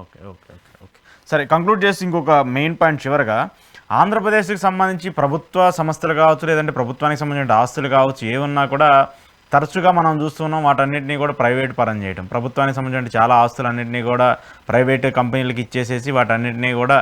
Okay. Okay. Okay. Okay. సరే conclude చేసి ఇంకొక మెయిన్ పాయింట్ చివరగా ఆంధ్రప్రదేశ్‌కి సంబంధించి ప్రభుత్వ సంస్థలు కావచ్చు, లేదంటే ప్రభుత్వానికి సంబంధించిన ఆస్తులు కావచ్చు, ఏవున్నా కూడా తరచుగా మనం చూస్తున్నాం వాటన్నిటిని కూడా ప్రైవేట్ పరం చేయటం. ప్రభుత్వానికి సంబంధించిన చాలా ఆస్తులన్నిటిని కూడా ప్రైవేట్ కంపెనీలకి ఇచ్చేసేసి వాటన్నిటిని కూడా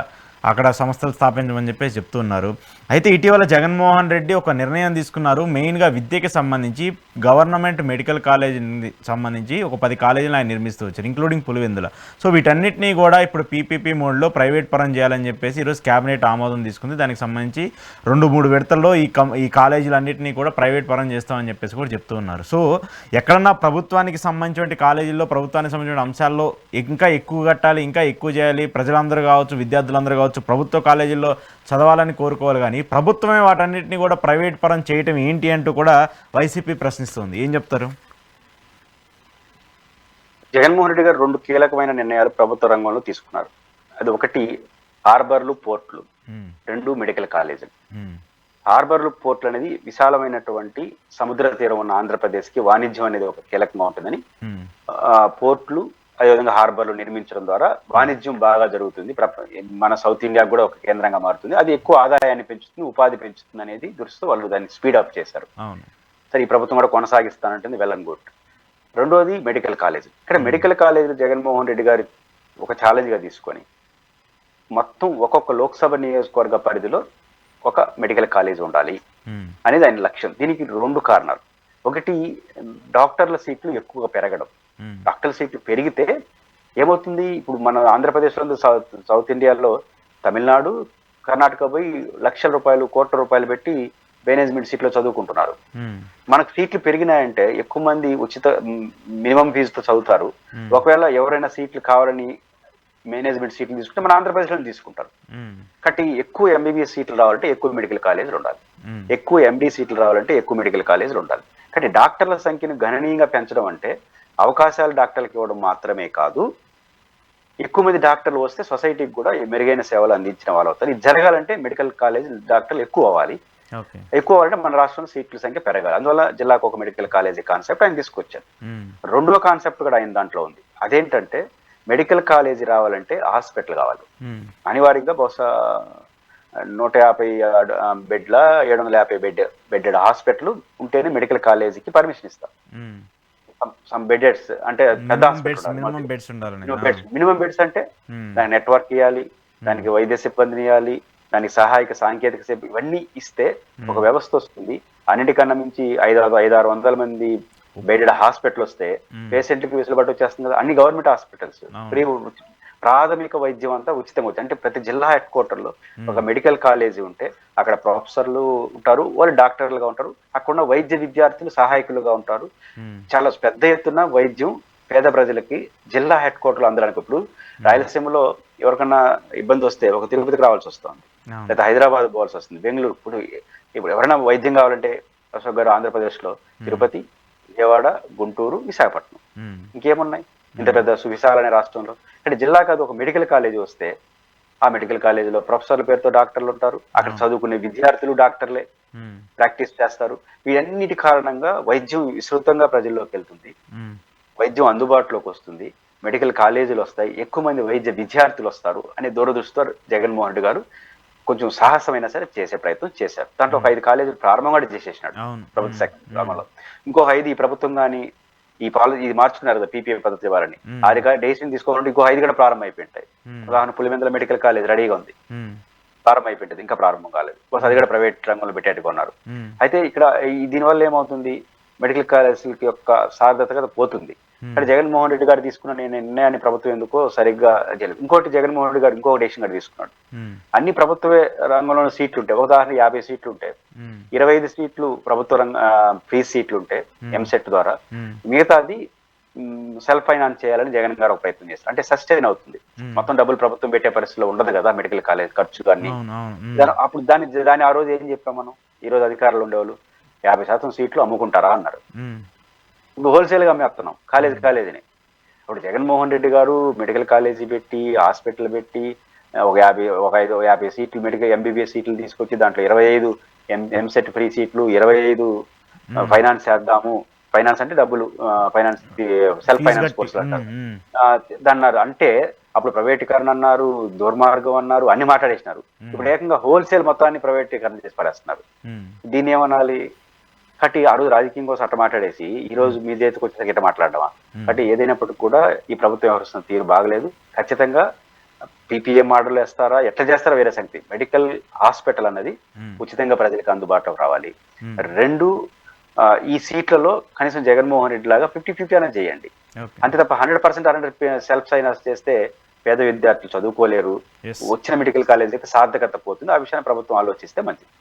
అక్కడ సంస్థలు స్థాపించమని చెప్పేసి చెప్తున్నారు. అయితే ఇటీవల జగన్మోహన్ రెడ్డి ఒక నిర్ణయం తీసుకున్నారు. మెయిన్‌గా విద్యకి సంబంధించి గవర్నమెంట్ మెడికల్ కాలేజీని సంబంధించి ఒక 10 కాలేజీలు ఆయన నిర్మిస్తూ వచ్చారు. ఇంక్లూడింగ్ పులివెందుల. సో వీటన్నిటిని కూడా ఇప్పుడు పీపీపీ మోడ్‌లో ప్రైవేట్ పరం చేయాలని చెప్పేసి ఈరోజు క్యాబినెట్ ఆమోదం తీసుకుంది. దానికి సంబంధించి 2, 3 విడతల్లో ఈ కాలేజీలన్నిటిని కూడా ప్రైవేట్ పరం చేస్తామని చెప్పేసి కూడా చెప్తూ ఉన్నారు. సో ఎక్కడన్నా ప్రభుత్వానికి సంబంధించిన కాలేజీల్లో ప్రభుత్వానికి సంబంధించిన అంశాల్లో ఇంకా ఎక్కువ కట్టాలి, ఇంకా ఎక్కువ చేయాలి, ప్రజలందరూ కావచ్చు, విద్యార్థులందరూ కావచ్చు ప్రభుత్వ కాలేజీల్లో చదవాలని కోరుకోవాలి. కానీ ప్రభుత్వమే వాటన్నిటిని కూడా ప్రైవేట్ పరం చేయటం ఏంటి అంటూ కూడా వైసీపీ ప్రశ్నిస్తుంది. ఏం చెప్తారు? జగన్మోహన్ రెడ్డి గారు 2 కీలకమైన నిర్ణయాలు ప్రభుత్వ రంగంలో తీసుకున్నారు. అది ఒకటి హార్బర్లు, పోర్ట్లు, 2 మెడికల్ కాలేజీలు. హార్బర్లు, పోర్ట్లు అనేది విశాలమైనటువంటి సముద్ర తీరం ఉన్న ఆంధ్రప్రదేశ్కి వాణిజ్యం అనేది ఒక కీలకంగా ఉంటుందని పోర్ట్లు అదేవిధంగా హార్బర్లు నిర్మించడం ద్వారా వాణిజ్యం బాగా జరుగుతుంది. మన సౌత్ ఇండియా కూడా ఒక కేంద్రంగా మారుతుంది. అది ఎక్కువ ఆదాయాన్ని పెంచుతుంది, ఉపాధి పెంచుతుంది అనేది దృష్టితో వాళ్ళు దాన్ని స్పీడప్ చేశారు. సరే, ఈ ప్రభుత్వం కూడా కొనసాగిస్తానంటుంది, వెల్ అండ్ గుడ్. రెండోది మెడికల్ కాలేజ్. ఇక్కడ మెడికల్ కాలేజీలు జగన్మోహన్ రెడ్డి గారి ఒక ఛాలెంజ్ గా తీసుకొని మొత్తం ఒక్కొక్క లోక్సభ నియోజకవర్గ పరిధిలో ఒక మెడికల్ కాలేజ్ ఉండాలి అనేది ఆయన లక్ష్యం. దీనికి 2 కారణాలు. ఒకటి, డాక్టర్ల సీట్లు ఎక్కువగా పెరగడం. డాక్టర్ల సీట్లు పెరిగితే ఏమవుతుంది, ఇప్పుడు మన ఆంధ్రప్రదేశ్లో సౌత్ ఇండియాలో తమిళనాడు, కర్ణాటక పోయి లక్షల రూపాయలు, కోట్ల రూపాయలు పెట్టి మేనేజ్మెంట్ సీట్లో చదువుకుంటున్నారు. మనకు సీట్లు పెరిగినాయంటే ఎక్కువ మంది ఉచిత మినిమం ఫీజుతో చదువుతారు. ఒకవేళ ఎవరైనా సీట్లు కావాలని మేనేజ్మెంట్ సీట్లు తీసుకుంటే మన ఆంధ్రప్రదేశ్లో తీసుకుంటారు. కాబట్టి ఎక్కువ ఎంబీబీఎస్ సీట్లు రావాలంటే ఎక్కువ మెడికల్ కాలేజీలు ఉండాలి, ఎక్కువ ఎండీ సీట్లు రావాలంటే ఎక్కువ మెడికల్ కాలేజీలు ఉండాలి. కాబట్టి డాక్టర్ల సంఖ్యను గణనీయంగా పెంచడం అంటే అవకాశాలు డాక్టర్లకు ఇవ్వడం మాత్రమే కాదు, ఎక్కువ మంది డాక్టర్లు వస్తే సొసైటీకి కూడా మెరుగైన సేవలు అందించిన వాళ్ళు అవుతారు. ఇది జరగాలంటే మెడికల్ కాలేజ్ డాక్టర్లు ఎక్కువ అవ్వాలి. ఎక్కువ అవ్వాలంటే మన రాష్ట్రంలో సీట్ల సంఖ్య పెరగాలి. అందువల్ల జిల్లాకు ఒక మెడికల్ కాలేజీ కాన్సెప్ట్ ఆయన తీసుకొచ్చారు. రెండవ కాన్సెప్ట్ కూడా ఆయన దాంట్లో ఉంది. అదేంటంటే మెడికల్ కాలేజీ రావాలంటే హాస్పిటల్ కావాలి. అనివార్యంగా బహుశా 150 బెడ్ల 750 బెడ్డెడ్ హాస్పిటల్ ఉంటేనే మెడికల్ కాలేజీకి పర్మిషన్ ఇస్తాం. సమ్ బెడ్స్ అంటే పెద్ద మినిమం బెడ్స్ అంటే దానికి నెట్వర్క్ ఇవ్వాలి, దానికి వైద్య సిబ్బందిని ఇవ్వాలి, దానికి సహాయక సాంకేతిక సిబ్బంది, ఇవన్నీ ఇస్తే ఒక వ్యవస్థ వస్తుంది. అన్నిటికన్నా మించి 500-600 మంది బెడెడ్ హాస్పిటల్ వస్తే పేషెంట్కి వెసులుబాటు వచ్చేస్తుంది కదా. అన్ని గవర్నమెంట్ హాస్పిటల్స్ ఫ్రీ, ప్రాథమిక వైద్యం అంతా ఉచితంగా వచ్చి, అంటే ప్రతి జిల్లా హెడ్ క్వార్టర్ లో ఒక మెడికల్ కాలేజీ ఉంటే అక్కడ ప్రొఫెసర్లు ఉంటారు, వాళ్ళు డాక్టర్లుగా ఉంటారు, అక్కడ వైద్య విద్యార్థులు సహాయకులుగా ఉంటారు. చాలా పెద్ద ఎత్తున వైద్యం పేద ప్రజలకి జిల్లా హెడ్ క్వార్టర్లు అందడానికి. ఇప్పుడు రాయలసీమలో ఎవరికన్నా ఇబ్బంది వస్తే ఒక తిరుపతికి రావాల్సి వస్తుంది, లేదా హైదరాబాద్ పోవాల్సి వస్తుంది, బెంగళూరు. ఇప్పుడు ఎవరైనా వైద్యం కావాలంటే అశోక్ గారు ఆంధ్రప్రదేశ్ లో తిరుపతి, విజయవాడ, గుంటూరు, విశాఖపట్నం, ఇంకేమున్నాయి ఇంత పెద్ద విశాలనే రాష్ట్రంలో. అంటే జిల్లాకు అది ఒక మెడికల్ కాలేజీ వస్తే ఆ మెడికల్ కాలేజీలో ప్రొఫెసర్ల పేరుతో డాక్టర్లు ఉంటారు, అక్కడ చదువుకునే విద్యార్థులు డాక్టర్లే ప్రాక్టీస్ చేస్తారు. వీటన్నిటి కారణంగా వైద్యం విస్తృతంగా ప్రజల్లోకి వెళ్తుంది, వైద్యం అందుబాటులోకి వస్తుంది, మెడికల్ కాలేజీలు వస్తాయి, ఎక్కువ మంది వైద్య విద్యార్థులు వస్తారు అనే దూరదృష్టితో జగన్మోహన్ రెడ్డి గారు కొంచెం సాహసమైనా సరే చేసే ప్రయత్నం చేశారు. దాంట్లో ఒక 5 కాలేజీలు ప్రారంభం కూడా చేసేసినాడు ప్రభుత్వ సెక్టర్లో. ఇంకో 5 ఈ ప్రభుత్వం కానీ ఇది మార్చుకున్నారు కదా పీపీఐ పద్ధతి వారని, అది డెసిషన్ తీసుకోవాలంటే ఇంకో 5 కూడా ప్రారంభం అయిపోయింటాయి. ఉదాహరణ పులివెందుల మెడికల్ కాలేజ్ రెడీగా ఉంది, ప్రారంభం అయిపోయింది, ఇంకా ప్రారంభం కాలేదు. అది కూడా ప్రైవేట్ రంగంలో పెట్టేట్టుకున్నారు. అయితే ఇక్కడ దీనివల్ల ఏమవుతుంది, మెడికల్ కాలేజీలకి యొక్క సార్థకత పోతుంది. ఇక్కడ జగన్మోహన్ రెడ్డి గారు తీసుకున్న నిర్ణయాన్ని ప్రభుత్వం ఎందుకో సరిగ్గా చేయలేదు. ఇంకోటి, జగన్మోహన్ రెడ్డి గారు ఇంకొక డెసిషన్ గారు తీసుకున్నాడు. అన్ని ప్రభుత్వ రంగంలో సీట్లు ఉంటాయి, ఉదాహరణ 50 సీట్లు ఉంటాయి, 25 సీట్లు ప్రభుత్వ రంగ ఫ్రీ సీట్లు ఉంటాయి ఎంసెట్ ద్వారా, మిగతాది సెల్ఫ్ ఫైనాన్స్ చేయాలని జగన్ గారు ఒక ప్రయత్నం చేస్తారు. అంటే సస్టైన్ అవుతుంది, మొత్తం డబ్బులు ప్రభుత్వం పెట్టే పరిస్థితిలో ఉండదు కదా మెడికల్ కాలేజ్ ఖర్చు కానీ. అప్పుడు దాని ఆ రోజు ఏం చెప్పాం మనం, ఈ రోజు అధికారులు ఉండేవాళ్ళు 50% సీట్లు అమ్ముకుంటారా అన్నారు. ఇప్పుడు హోల్సేల్ గా అమ్మేస్తున్నాం కాలేజీని. అప్పుడు జగన్మోహన్ రెడ్డి గారు మెడికల్ కాలేజీ పెట్టి, హాస్పిటల్ పెట్టి, ఒక 50 సీట్లు మెడికల్ ఎంబీబీఎస్ సీట్లు తీసుకొచ్చి దాంట్లో 25 ఎంసెట్ ఫ్రీ సీట్లు, 25 ఫైనాన్స్ చేద్దాము. ఫైనాన్స్ అంటే డబ్బులు, ఫైనాన్స్ సెల్ఫ్ ఫైనాన్స్ కోర్సులు అంటారు దాన్నారు. అంటే అప్పుడు ప్రైవేటీకరణ అన్నారు, దుర్మార్గం అన్నారు, అన్ని మాట్లాడేసినారు. ఇప్పుడు ఏకంగా హోల్సేల్ మొత్తాన్ని ప్రైవేటీకరణ చేసి పడేస్తున్నారు. దీన్ని ఏమనాలి? కాబట్టి ఆ రోజు రాజకీయం కోసం అట్లా మాట్లాడేసి ఈ రోజు మీ చేతికి వచ్చేసరికి ఇట్లా మాట్లాడమా? కాబట్టి ఏదైనప్పటికీ కూడా ఈ ప్రభుత్వం వ్యవహరిస్తున్న తీరు బాగలేదు. ఖచ్చితంగా పీపీఏ మోడల్ వేస్తారా, ఎట్లా చేస్తారా వేరే సంగతి. మెడికల్ హాస్పిటల్ అన్నది ఉచితంగా ప్రజలకు అందుబాటులోకి రావాలి. 2, ఈ సీట్లలో కనీసం జగన్మోహన్ రెడ్డి లాగా 50-50 అనేది చేయండి. అంతే తప్ప 100% సెల్ఫ్ సైన్స్ చేస్తే పేద విద్యార్థులు చదువుకోలేరు. వచ్చిన మెడికల్ కాలేజీకి సార్థకత పోతుంది. ఆ విషయాన్ని ప్రభుత్వం ఆలోచిస్తే మంచిది.